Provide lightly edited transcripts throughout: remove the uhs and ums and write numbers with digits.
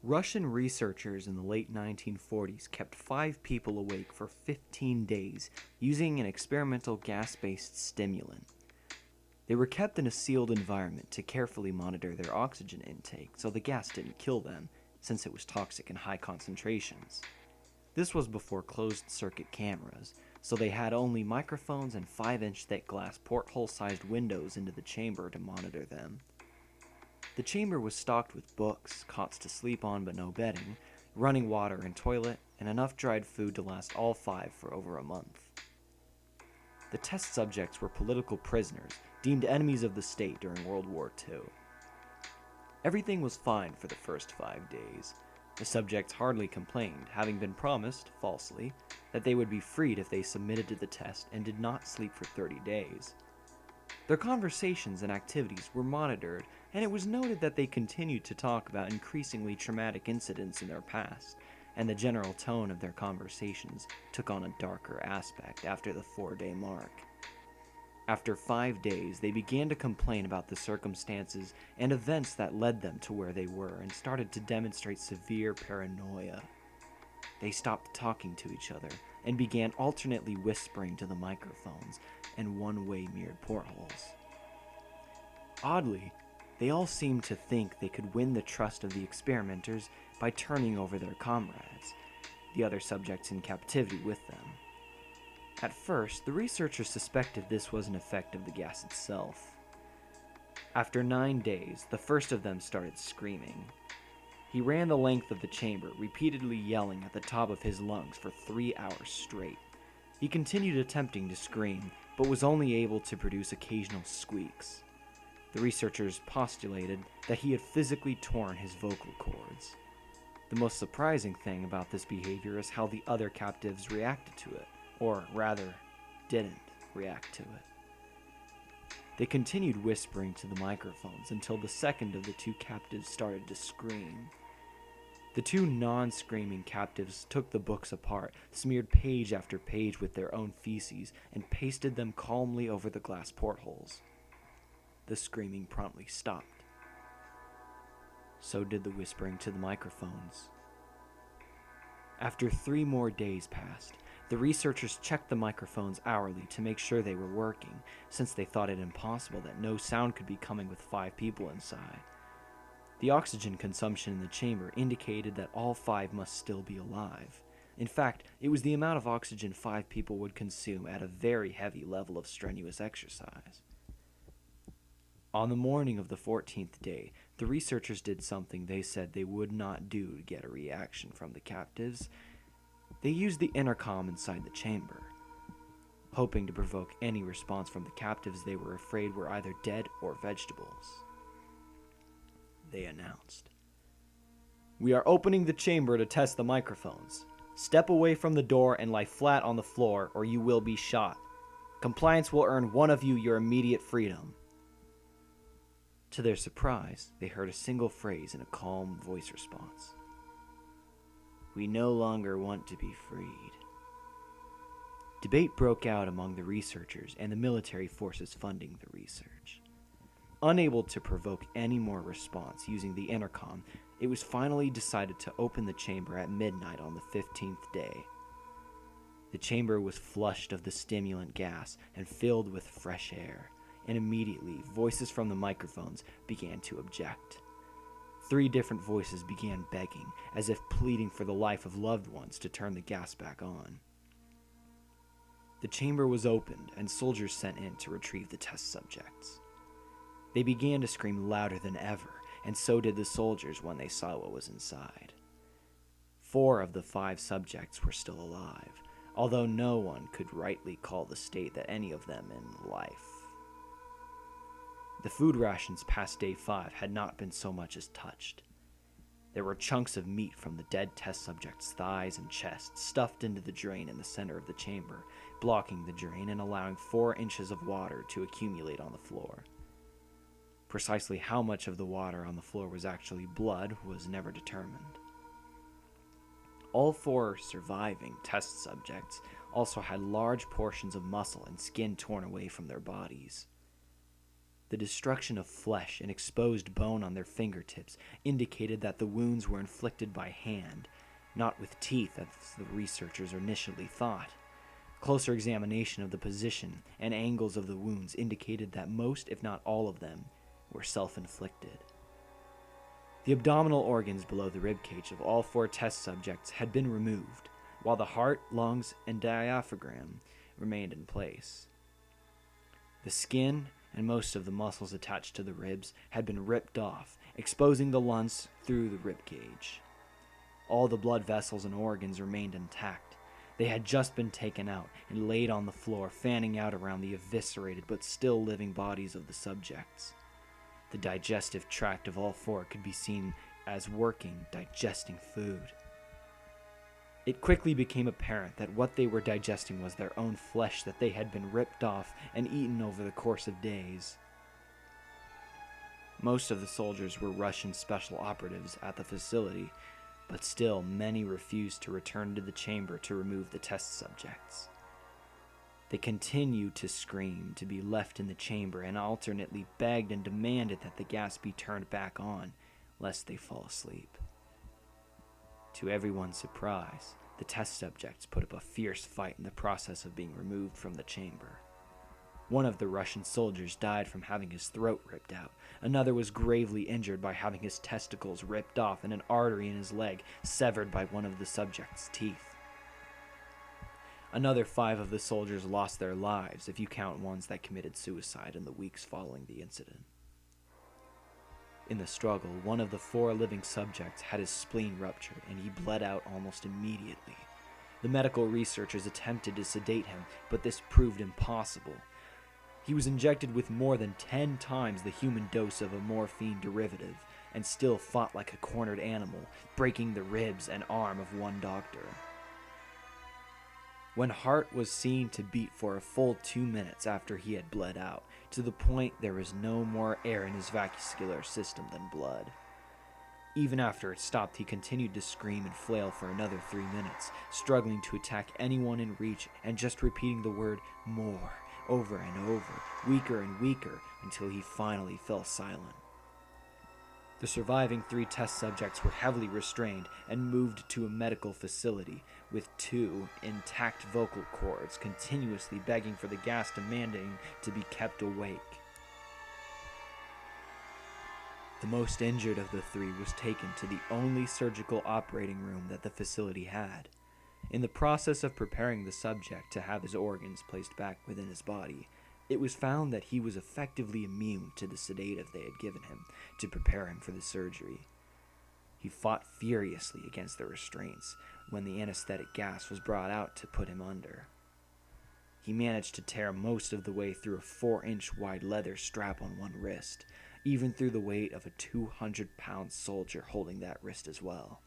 Russian researchers in the late 1940s kept 5 people awake for 15 days using an experimental gas-based stimulant. They were kept in a sealed environment to carefully monitor their oxygen intake so the gas didn't kill them, since it was toxic in high concentrations. This was before closed-circuit cameras, so they had only microphones and 5-inch thick glass porthole-sized windows into the chamber to monitor them. The chamber was stocked with books, cots to sleep on but no bedding, running water and toilet, and enough dried food to last all 5 for over a month. The test subjects were political prisoners, deemed enemies of the state during World War II. Everything was fine for the first 5 days. The subjects hardly complained, having been promised, falsely, that they would be freed if they submitted to the test and did not sleep for 30 days. Their conversations and activities were monitored, and it was noted that they continued to talk about increasingly traumatic incidents in their past, and the general tone of their conversations took on a darker aspect after the 4-day mark. After 5 days, they began to complain about the circumstances and events that led them to where they were and started to demonstrate severe paranoia. They stopped talking to each other and began alternately whispering to the microphones and one-way mirrored portholes. Oddly, they all seemed to think they could win the trust of the experimenters by turning over their comrades, the other subjects in captivity, with them. At first, the researchers suspected this was an effect of the gas itself. After 9 days, the first of them started screaming. He ran the length of the chamber, repeatedly yelling at the top of his lungs for 3 hours straight. He continued attempting to scream, but was only able to produce occasional squeaks. The researchers postulated that he had physically torn his vocal cords. The most surprising thing about this behavior is how the other captives reacted to it, or rather, didn't react to it. They continued whispering to the microphones until the second of the 2 captives started to scream. The 2 non-screaming captives took the books apart, smeared page after page with their own feces, and pasted them calmly over the glass portholes. The screaming promptly stopped. So did the whispering to the microphones. After 3 more days passed, the researchers checked the microphones hourly to make sure they were working, since they thought it impossible that no sound could be coming with 5 people inside. The oxygen consumption in the chamber indicated that all 5 must still be alive. In fact, it was the amount of oxygen 5 people would consume at a very heavy level of strenuous exercise. On the morning of the 14th day, the researchers did something they said they would not do to get a reaction from the captives. They used the intercom inside the chamber. Hoping to provoke any response from the captives they were afraid were either dead or vegetables. They announced, "We are opening the chamber to test the microphones. Step away from the door and lie flat on the floor, or you will be shot. Compliance will earn one of you your immediate freedom." To their surprise, they heard a single phrase in a calm voice response. "We no longer want to be freed." Debate broke out among the researchers and the military forces funding the research. Unable to provoke any more response using the intercom, it was finally decided to open the chamber at midnight on the 15th day. The chamber was flushed of the stimulant gas and filled with fresh air, and immediately voices from the microphones began to object. 3 different voices began begging, as if pleading for the life of loved ones, to turn the gas back on. The chamber was opened and soldiers sent in to retrieve the test subjects. They began to scream louder than ever, and so did the soldiers when they saw what was inside. 4 of the 5 subjects were still alive, although no one could rightly call the state that any of them in life. The food rations past day 5 had not been so much as touched. There were chunks of meat from the dead test subjects' thighs and chest stuffed into the drain in the center of the chamber, blocking the drain and allowing 4 inches of water to accumulate on the floor. Precisely how much of the water on the floor was actually blood was never determined. All 4 surviving test subjects also had large portions of muscle and skin torn away from their bodies. The destruction of flesh and exposed bone on their fingertips indicated that the wounds were inflicted by hand, not with teeth as the researchers initially thought. Closer examination of the position and angles of the wounds indicated that most, if not all of them, were self-inflicted. The abdominal organs below the ribcage of all 4 test subjects had been removed, while the heart, lungs, and diaphragm remained in place. The skin and most of the muscles attached to the ribs had been ripped off, exposing the lungs through the ribcage. All the blood vessels and organs remained intact. They had just been taken out and laid on the floor, fanning out around the eviscerated but still living bodies of the subjects. The digestive tract of all 4 could be seen as working, digesting food. It quickly became apparent that what they were digesting was their own flesh that they had been ripped off and eaten over the course of days. Most of the soldiers were Russian special operatives at the facility, but still many refused to return to the chamber to remove the test subjects. They continued to scream to be left in the chamber and alternately begged and demanded that the gas be turned back on, lest they fall asleep. To everyone's surprise, the test subjects put up a fierce fight in the process of being removed from the chamber. One of the Russian soldiers died from having his throat ripped out. Another was gravely injured by having his testicles ripped off and an artery in his leg severed by one of the subject's teeth. Another 5 of the soldiers lost their lives, if you count ones that committed suicide in the weeks following the incident. In the struggle, one of the 4 living subjects had his spleen ruptured and he bled out almost immediately. The medical researchers attempted to sedate him, but this proved impossible. He was injected with more than 10 times the human dose of a morphine derivative and still fought like a cornered animal, breaking the ribs and arm of one doctor. When heart was seen to beat for a full 2 minutes after he had bled out, to the point there was no more air in his vascular system than blood. Even after it stopped, he continued to scream and flail for another 3 minutes, struggling to attack anyone in reach and just repeating the word "more" over and over, weaker and weaker, until he finally fell silent. The surviving 3 test subjects were heavily restrained and moved to a medical facility, with 2 intact vocal cords continuously begging for the gas, demanding to be kept awake. The most injured of the 3 was taken to the only surgical operating room that the facility had. In the process of preparing the subject to have his organs placed back within his body, it was found that he was effectively immune to the sedative they had given him to prepare him for the surgery. He fought furiously against the restraints when the anesthetic gas was brought out to put him under. He managed to tear most of the way through a 4-inch wide leather strap on one wrist, even through the weight of a 200-pound soldier holding that wrist as well.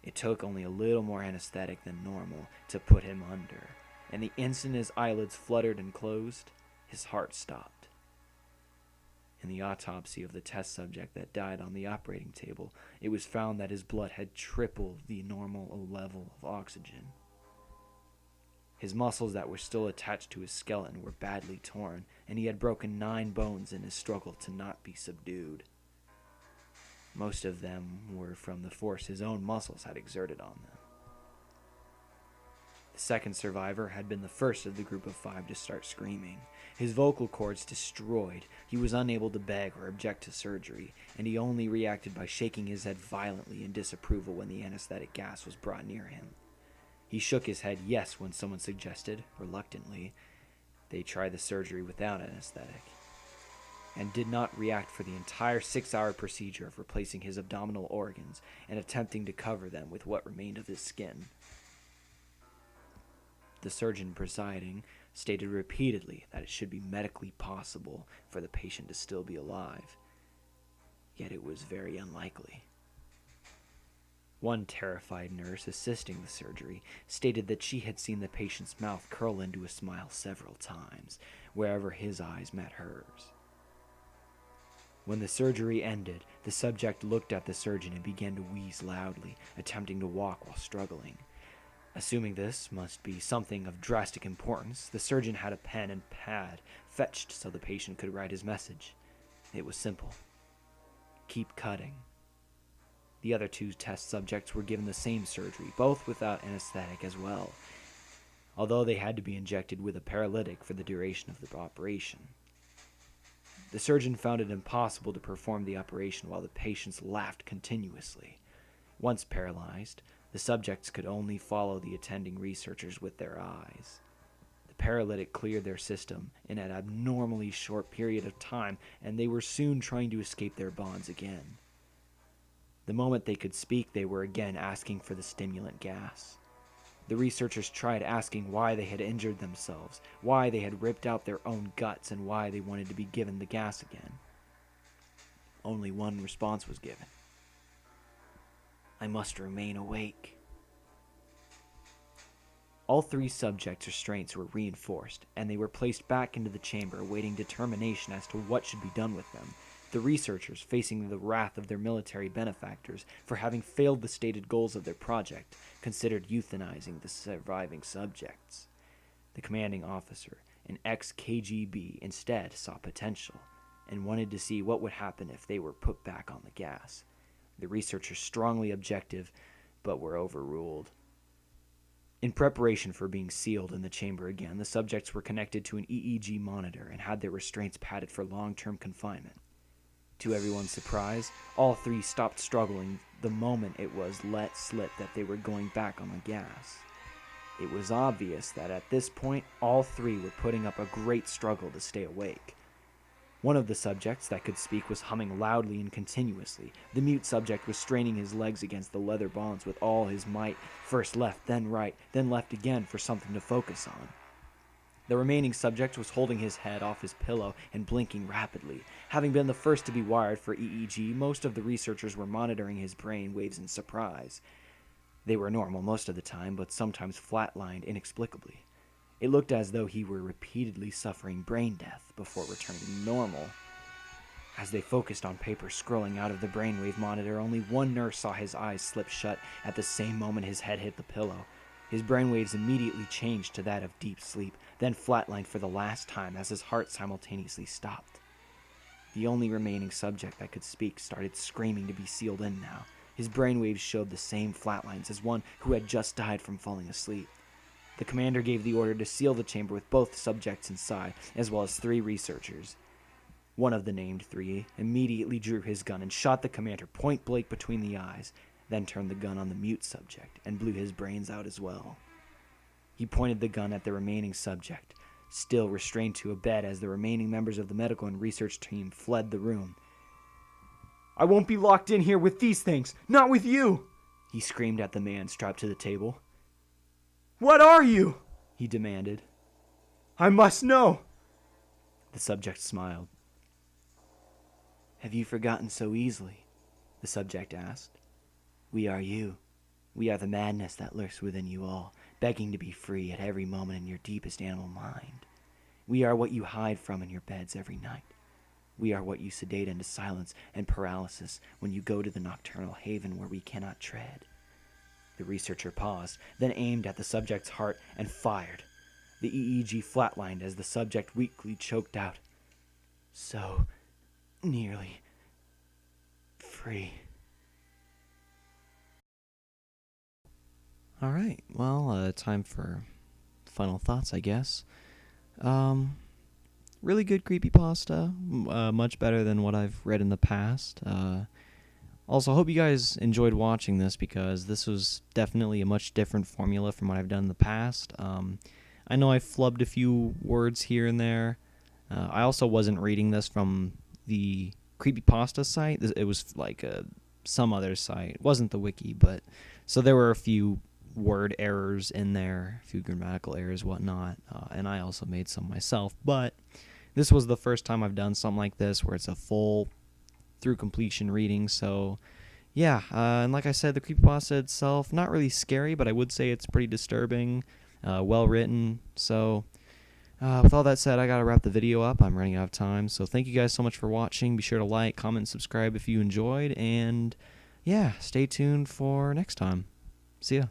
It took only a little more anesthetic than normal to put him under, and the instant his eyelids fluttered and closed, his heart stopped. In the autopsy of the test subject that died on the operating table, it was found that his blood had tripled the normal level of oxygen. His muscles that were still attached to his skeleton were badly torn, and he had broken 9 bones in his struggle to not be subdued. Most of them were from the force his own muscles had exerted on them. The second survivor had been the first of the group of 5 to start screaming. His vocal cords destroyed, he was unable to beg or object to surgery, and he only reacted by shaking his head violently in disapproval when the anesthetic gas was brought near him. He shook his head yes when someone suggested, reluctantly, they try the surgery without anesthetic, and did not react for the entire 6-hour procedure of replacing his abdominal organs and attempting to cover them with what remained of his skin. The surgeon presiding stated repeatedly that it should be medically possible for the patient to still be alive, yet it was very unlikely. One terrified nurse assisting the surgery stated that she had seen the patient's mouth curl into a smile several times, wherever his eyes met hers. When the surgery ended, the subject looked at the surgeon and began to wheeze loudly, attempting to walk while struggling. Assuming this must be something of drastic importance, the surgeon had a pen and pad fetched so the patient could write his message. It was simple. Keep cutting. The other 2 test subjects were given the same surgery, both without anesthetic as well, although they had to be injected with a paralytic for the duration of the operation. The surgeon found it impossible to perform the operation while the patients laughed continuously. Once paralyzed, the subjects could only follow the attending researchers with their eyes. The paralytic cleared their system in an abnormally short period of time, and they were soon trying to escape their bonds again. The moment they could speak, they were again asking for the stimulant gas. The researchers tried asking why they had injured themselves, why they had ripped out their own guts, and why they wanted to be given the gas again. Only one response was given. I must remain awake. All 3 subjects' restraints were reinforced, and they were placed back into the chamber awaiting determination as to what should be done with them. The researchers, facing the wrath of their military benefactors for having failed the stated goals of their project, considered euthanizing the surviving subjects. The commanding officer, an ex-KGB, instead saw potential and wanted to see what would happen if they were put back on the gas. The researchers strongly objected, but were overruled. In preparation for being sealed in the chamber again, the subjects were connected to an EEG monitor and had their restraints padded for long-term confinement. To everyone's surprise, all 3 stopped struggling the moment it was let slip that they were going back on the gas. It was obvious that at this point, all 3 were putting up a great struggle to stay awake. One of the subjects that could speak was humming loudly and continuously. The mute subject was straining his legs against the leather bonds with all his might, first left, then right, then left again for something to focus on. The remaining subject was holding his head off his pillow and blinking rapidly. Having been the first to be wired for EEG, most of the researchers were monitoring his brain waves in surprise. They were normal most of the time, but sometimes flatlined inexplicably. It looked as though he were repeatedly suffering brain death before returning to normal. As they focused on paper scrolling out of the brainwave monitor, only one nurse saw his eyes slip shut at the same moment his head hit the pillow. His brainwaves immediately changed to that of deep sleep, then flatlined for the last time as his heart simultaneously stopped. The only remaining subject that could speak started screaming to be sealed in now. His brainwaves showed the same flatlines as one who had just died from falling asleep. The commander gave the order to seal the chamber with both subjects inside, as well as 3 researchers. One of the named 3 immediately drew his gun and shot the commander point blank between the eyes, then turned the gun on the mute subject and blew his brains out as well. He pointed the gun at the remaining subject, still restrained to a bed as the remaining members of the medical and research team fled the room. I won't be locked in here with these things, not with you, he screamed at the man strapped to the table. What are you? He demanded. I must know. The subject smiled. Have you forgotten so easily? The subject asked. We are you. We are the madness that lurks within you all, begging to be free at every moment in your deepest animal mind. We are what you hide from in your beds every night. We are what you sedate into silence and paralysis when you go to the nocturnal haven where we cannot tread. The researcher paused, then aimed at the subject's heart and fired. The EEG flatlined as the subject weakly choked out. So nearly free. All right, well, time for final thoughts, I guess. Really good creepypasta, much better than what I've read in the past. Also, I hope you guys enjoyed watching this because this was definitely a much different formula from what I've done in the past. I know I flubbed a few words here and there. I also wasn't reading this from the creepypasta site. It was like some other site. It wasn't the wiki, but so there were a few word errors in there, a few grammatical errors, whatnot, and I also made some myself. But this was the first time I've done something like this where it's a full through completion reading. So yeah, and like I said, the creepypasta itself, not really scary, but I would say it's pretty disturbing, well written. So with all that said, I gotta wrap the video up. I'm running out of time. So thank you guys so much for watching. Be sure to like, comment, and subscribe if you enjoyed, and yeah, stay tuned for next time. See ya.